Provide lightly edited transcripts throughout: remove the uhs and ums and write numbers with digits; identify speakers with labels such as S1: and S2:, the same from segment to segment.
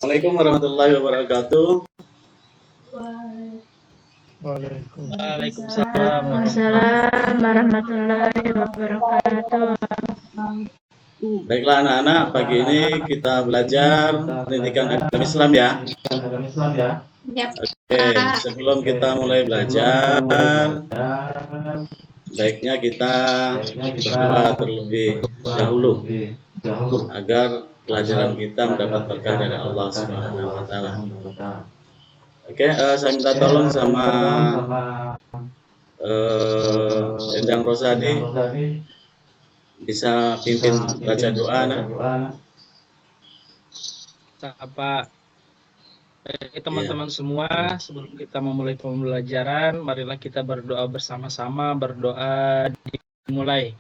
S1: Assalamualaikum warahmatullahi wabarakatuh.
S2: Waalaikumsalam
S3: Waalaikumsalam warahmatullahi wabarakatuh.
S1: Baiklah anak-anak, pagi ini kita belajar pendidikan agama Islam ya. Oke, sebelum kita mulai belajar, baiknya kita berdoa terlebih dahulu agar pelajaran kita mendapat berkah dari Allah Subhanahu wa taala. Oke, saya minta tolong sama Endang Rosadi bisa pimpin baca doa nah.
S2: Sapa teman-teman semua, sebelum kita memulai pembelajaran, marilah kita berdoa bersama-sama. Berdoa dimulai.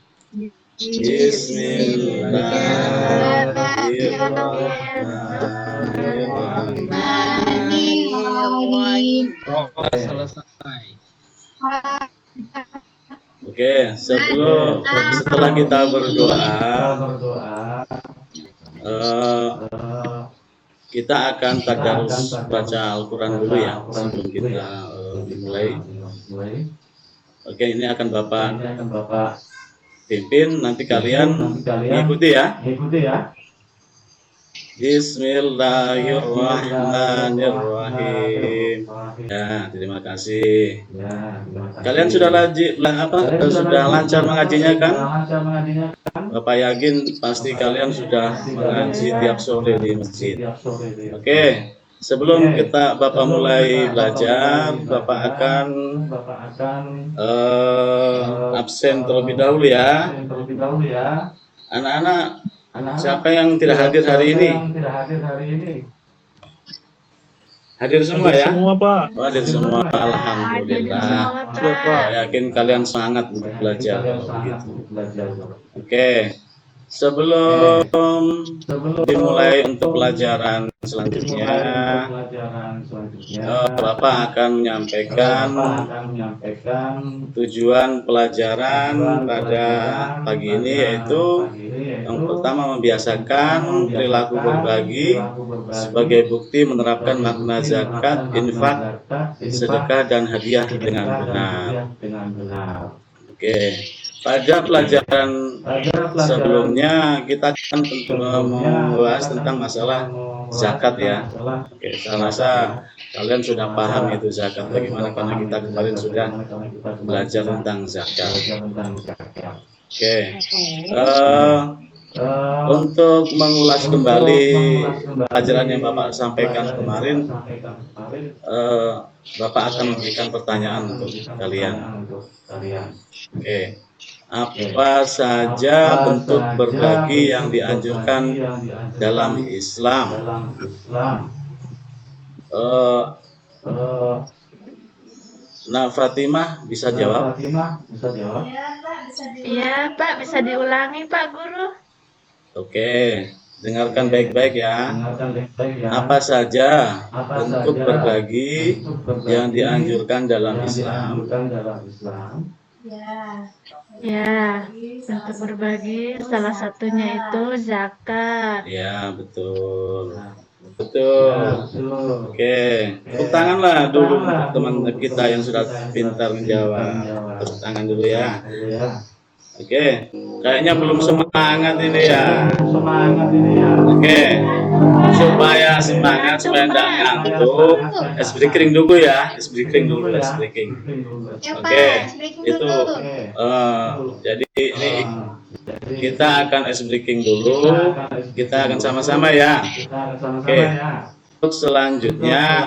S3: Bismillahirrahmanirrahim.
S2: Selesai.
S1: Oke, setelah kita berdoa, kita akan tadarus baca Al-Quran dulu ya sebelum kita dimulai. Oke, ini akan Bapak pimpin, nanti kalian ikuti ya. Bismillahirrahmanirrahim. Ya, terima kasih. Kalian sudah lancar mengajinya kan? Bapak yakin pasti kalian sudah mengaji tiap sore di masjid. Oke, sebelum Bapak mulai belajar, Bapak akan absen terlebih dahulu ya. Anak-anak, siapa yang tidak hadir hari ini? Hadir semua ya?
S2: Semua, Pak.
S1: Hadir semua, alhamdulillah. Saya yakin kalian semangat untuk belajar kalau begitu. Oke, sebelum dimulai untuk pelajaran selanjutnya, Bapak akan menyampaikan tujuan pelajaran pada pagi ini, yaitu yang pertama membiasakan perilaku berbagi sebagai bukti menerapkan makna zakat, infak, sedekah dan hadiah dengan benar. Oke, pada pelajaran sebelumnya kita akan membahas tentang masalah zakat ya. Oke, saya rasa kalian sudah paham itu zakat bagaimana, karena kita kemarin sudah belajar tentang zakat. Oke, untuk mengulas kembali pelajaran yang Bapak sampaikan kemarin, Bapak akan memberikan pertanyaan untuk kalian. Oke, apa saja bentuk berbagi yang dianjurkan dalam Islam? Nah, Fatimah bisa jawab?
S3: Iya, Pak, bisa diulangi, Pak Guru.
S1: Oke, dengarkan baik-baik ya. Apa saja bentuk berbagi yang dianjurkan dalam Islam?
S3: Ya, untuk berbagi salah satunya itu zakat.
S1: Ya, betul. Oke, tepuk tanganlah dulu untuk teman kita yang sudah pintar menjawab. Tepuk tangan dulu ya. Oke, kayaknya belum semangat ini ya. Oke, supaya semangat, supaya tidak ngantuk, es breaking dulu ya, es breaking dulu, es breaking. Oke, itu jadi ini kita akan es breaking dulu, kita akan sama-sama ya. Oke, untuk selanjutnya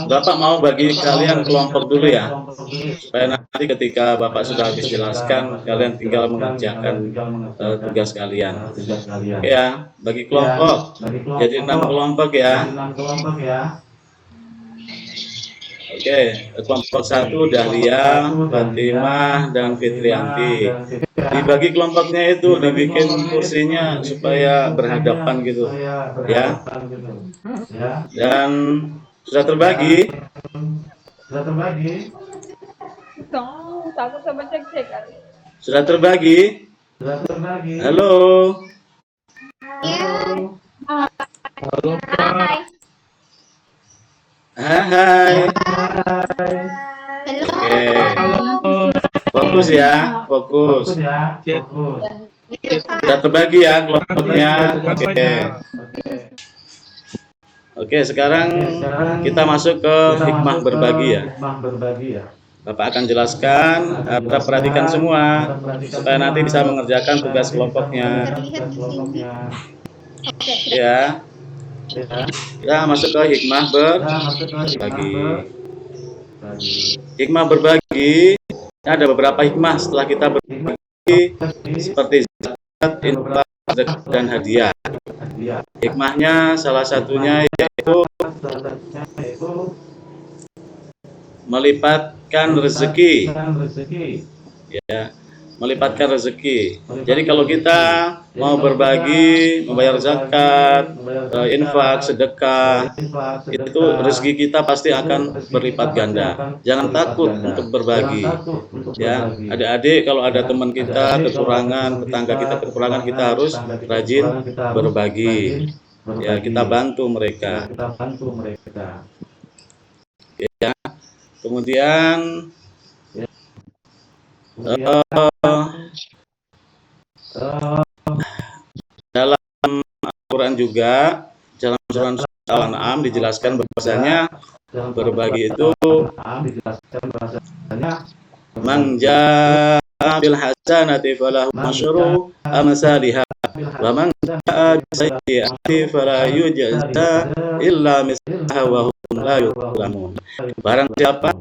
S1: Bapak mau bagi kalian kelompok dulu ya, supaya nanti ketika Bapak sudah habis jelaskan, kalian tinggal mengerjakan tugas kalian. Oke ya, bagi kelompok, jadi 6 kelompok ya. Oke, kelompok 1 Dahlia, Fatimah, dan Fitrianti. Dibagi kelompoknya itu, dibikin kursinya supaya berhadapan gitu ya. Dan sudah terbagi?
S4: Takut sama cek-cek kali.
S1: Sudah terbagi? Halo.
S2: Halo Pak.
S1: Hai. Oke.
S2: Halo.
S1: Fokus ya, fokus.
S2: Cek.
S1: Sudah terbagi ya kelompoknya.
S2: Oke.
S1: Oke. Oke, sekarang kita masuk ke hikmah berbagi ya. Bapak akan jelaskan, harap perhatikan semua supaya nanti bisa mengerjakan tugas kelompoknya. Ya. Kita masuk ke hikmah berbagi. Hikmah berbagi, ada beberapa hikmah setelah kita berbagi seperti zakat, infak, sedekah, dan hadiah. Hikmahnya salah satunya yaitu melipatkan rezeki. Ya, melipatkan rezeki. Jadi kalau kita mau berbagi, membayar zakat, infak, sedekah, itu rezeki kita pasti akan berlipat ganda. Jangan takut untuk berbagi. Ya, adik-adik kalau ada teman kita kekurangan, tetangga kita kekurangan, kita harus rajin berbagi. Ya, kita bantu mereka. Ya. Kemudian dalam Al-Quran juga, dalam surah Al-An'am dijelaskan bahwasanya berbagi itu man jaa bil hasanati falahu asyru amsalihha wa man jaa bis sayyi'ati fala yujza illa mislaha wa hum la yuzlamun. Barang siapa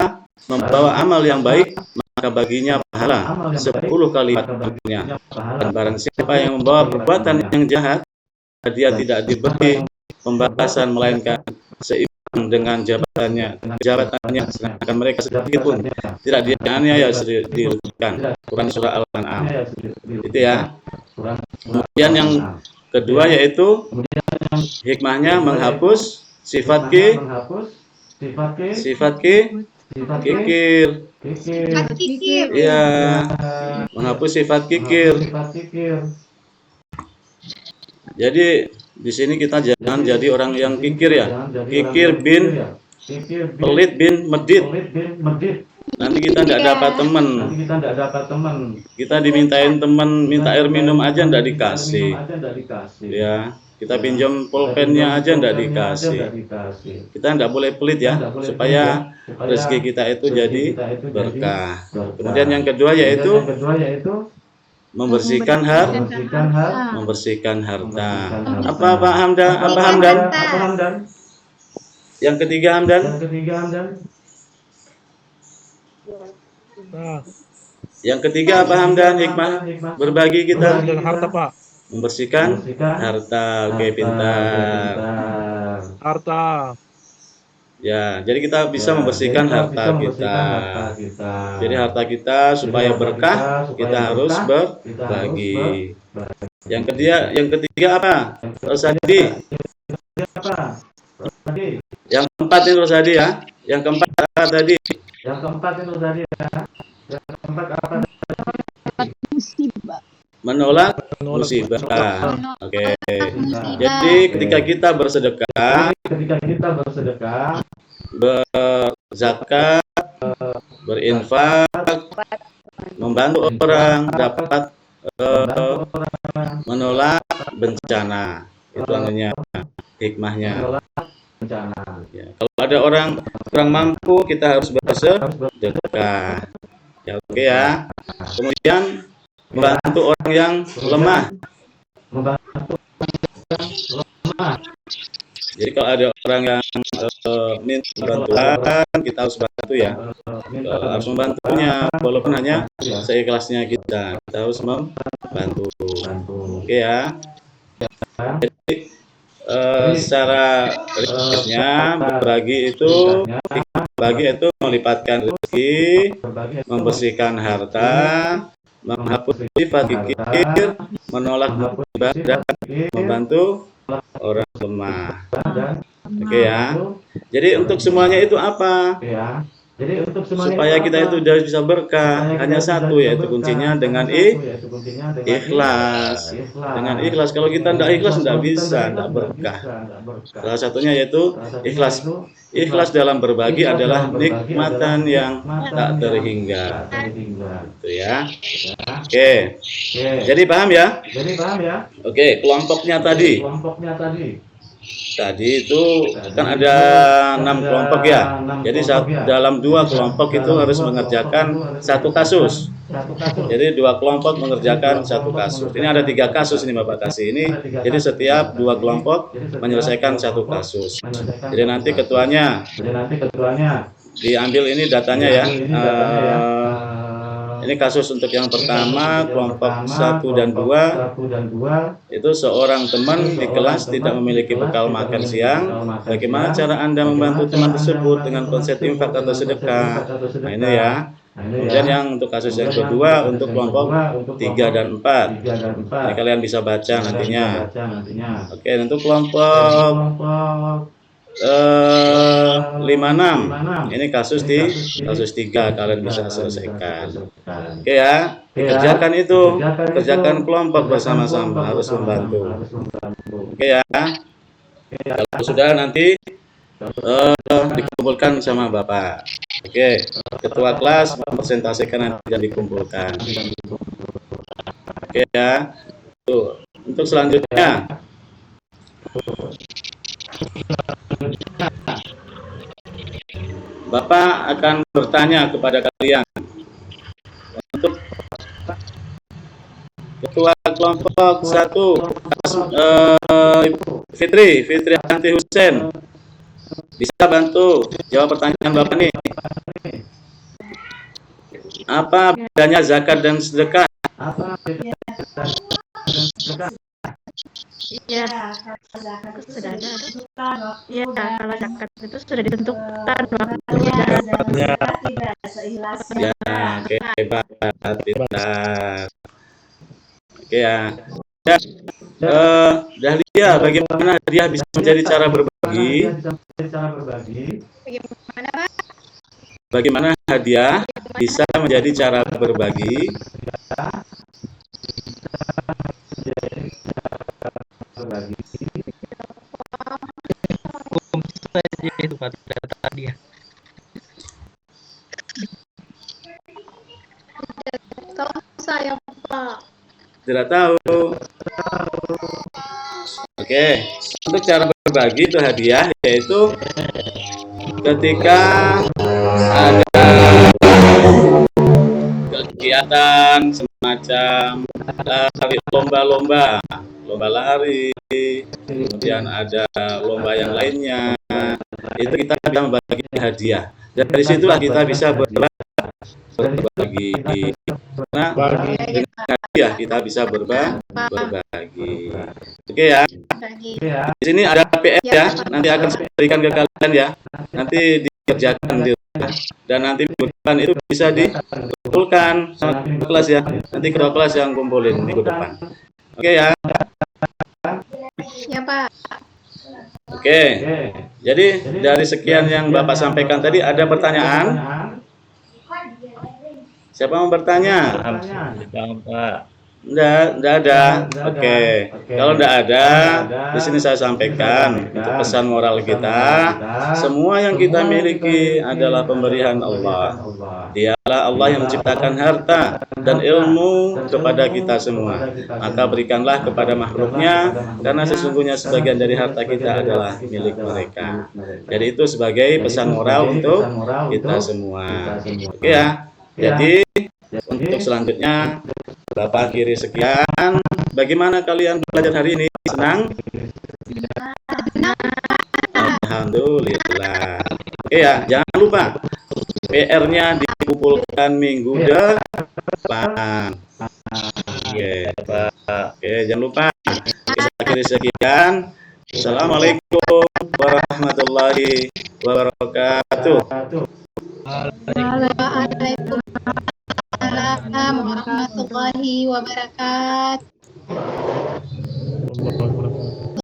S1: membawa amal yang baik, maka baginya pahala 10 kali lipatnya. Dan barang siapa yang membawa perbuatan yang jahat, dia tidak diberi pembalasan melainkan seimbang dengan jabatannya, sedangkan mereka sedikit pun tidak dianiaya dirugikan. Quran surah Al-An'am. Itu ya. Kemudian yang kedua yaitu hikmahnya menghapus sifat kikir. Iya, menghapus sifat kikir. Jadi di sini kita jangan jadi orang yang kikir ya. Kikir bin pelit bin medit. Nanti kita tidak dapat teman. Kita dimintain teman minta air minum aja tidak dikasih. Ya, kita pinjam pulpennya aja tidak dikasih. Kita tidak boleh pelit ya, supaya rezeki kita itu jadi berkah. Kemudian yang kedua yaitu membersihkan harta. Apa Pak Hamdan? Apa Hamdan? Yang ketiga Hamdan? Yang ketiga apa Hamdan? Hikmah berbagi kita.
S2: Harta Pak.
S1: Membersihkan harta. Oke, pintar.
S2: Harta.
S1: Ya, jadi kita bisa membersihkan harta kita. Jadi harta kita supaya berkah, kita harus berbagi. Yang ketiga apa? Rosadi. Yang keempat ini Rosadi ya. Yang keempat apa tadi? Menolak musibah. Oke. Jadi ketika kita bersedekah, berzakat, berinfak, membantu orang dapat menolak bencana. Itu namanya hikmahnya. Ya, kalau ada orang kurang mampu, kita harus bersedekah. Ya, oke ya. Kemudian membantu orang yang lemah. Jadi kalau ada orang yang minta bantuan, kita harus bantu ya. Harus membantunya, walaupun hanya seikhlasnya kita harus membantu. Oke ya. Jadi secara ringkasnya berbagi itu melipatkan rezeki, membersihkan harta, menghapus sifat kikir, menolak musibah, dan membantu orang lemah. Oke ya. Jadi untuk semuanya itu apa? supaya kita itu udah bisa berkah. Hanya satu, yaitu kuncinya dengan ikhlas. Dengan ikhlas. Kalau kita tidak ikhlas tidak bisa, tidak berkah. Salah satunya yaitu ikhlas. Ikhlas dalam berbagi adalah nikmatan yang tak terhingga. Itu ya. Oke. Jadi paham ya? Oke, kelompoknya tadi. Tadi itu kan ada 6 kelompok ya. Jadi dalam 2 kelompok itu harus mengerjakan 1 kasus. Jadi 2 kelompok mengerjakan 1 kasus. Ini ada 3 kasus ini Bapak kasih ini. Jadi setiap 2 kelompok menyelesaikan 1 kasus. Jadi nanti ketuanya diambil ini datanya ya. Ini kasus untuk yang pertama, kelompok 1 dan 2, itu seorang teman di kelas tidak memiliki bekal makan siang. Bagaimana cara Anda membantu teman tersebut dengan konsep infak atau sedekah? Nah ini ya. Kemudian yang untuk kasus yang kedua, untuk kelompok 3 dan 4. Ini kalian bisa baca nantinya. Oke, untuk kelompok 56, ini kasus 3 kalian bisa selesaikan. Oke ya, dikerjakan itu, kerjakan kelompok bersama-sama, harus membantu. Oke ya, kalau sudah nanti dikumpulkan sama Bapak. Oke, ketua kelas mempresentasikan nanti dan dikumpulkan. Oke ya, tuh untuk selanjutnya. Bapak akan bertanya kepada kalian. Untuk ketua kelompok 1, Fitri Anti Husen, bisa bantu jawab pertanyaan Bapak nih. Apa bedanya zakat dan sedekah?
S3: Iya, sudah ada. Iya, kalau zakat itu sudah ditentukan waktunya.
S2: Ya.
S1: Ya, oke, hebat, pintar. Oke ya. Dahlia, bagaimana hadiah bisa menjadi cara berbagi? Bagaimana hadiah bisa menjadi cara berbagi?
S2: Saja itu kata tadi ya.
S3: Saya Pak.
S1: Tidak tahu. Oke, untuk cara berbagi itu hadiah yaitu ketika ada kegiatan semacam lomba lari, kemudian ada lomba yang lainnya, itu kita bisa membagi hadiah. Dari situlah kita bisa berbagi. Nah, dengan hadiah kita bisa berbagi. Oke ya. Di sini ada PS ya, nanti akan saya berikan ke kalian ya. Nanti dikerjakan di rumah. Dan nanti bulan itu bisa dikumpulkan sama kelas ya. Nanti kedua kelas yang kumpulin minggu depan. Oke ya.
S3: Ya Pak.
S1: Oke. Jadi dari sekian yang Bapak sampaikan tadi ada pertanyaan? Siapa mau bertanya?
S2: Paham, Pak.
S1: Enggak ada. Oke. Kalau enggak ada, di sini saya sampaikan untuk pesan moral kita. Semua yang kita miliki adalah pemberian Allah. Dialah Allah yang menciptakan harta dan ilmu kepada kita semua. Maka berikanlah kepada makhluknya, karena sesungguhnya sebagian dari harta kita adalah milik mereka. Jadi itu sebagai pesan moral untuk kita semua. Oke ya. Jadi untuk selanjutnya Bapak akhiri sekian. Bagaimana kalian belajar hari ini? Senang? Alhamdulillah. Oke ya, jangan lupa PR-nya dikumpulkan minggu depan. Oke, jangan lupa. Kita akhiri sekian. Assalamualaikum warahmatullahi wabarakatuh.
S3: Waalaikumsalam warahmatullahi wabarakatuh.